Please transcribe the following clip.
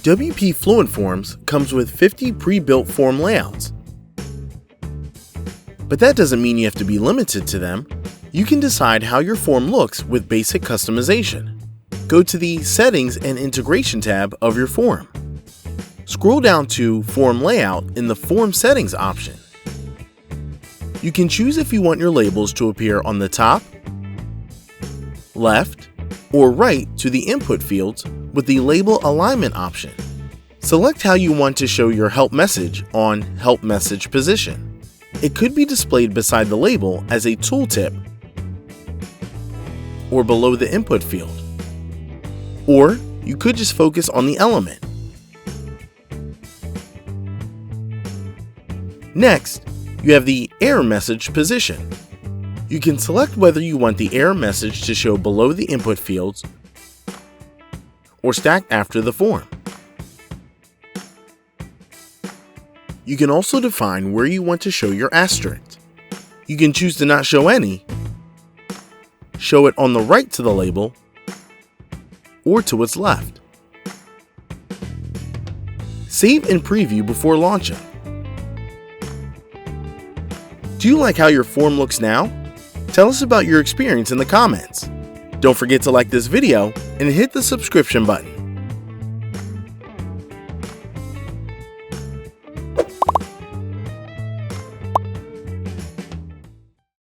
WP Fluent Forms comes with 50 pre-built form layouts. But that doesn't mean you have to be limited to them. You can decide how your form looks with basic customization. Go to the Settings and Integration tab of your form. Scroll down to Form Layout in the Form Settings option. You can choose if you want your labels to appear on the top, left, or right to the input fields with the Label Alignment option. Select how you want to show your help message on Help Message position. It could be displayed beside the label as a tooltip or below the input field. Or you could just focus on the element. Next, you have the error message position. You can select whether you want the error message to show below the input fields or stacked after the form. You can also define where you want to show your asterisk. You can choose to not show any, show it on the right to the label, or to its left. Save and preview before launching. Do you like how your form looks now? Tell us about your experience in the comments. Don't forget to like this video and hit the subscription button.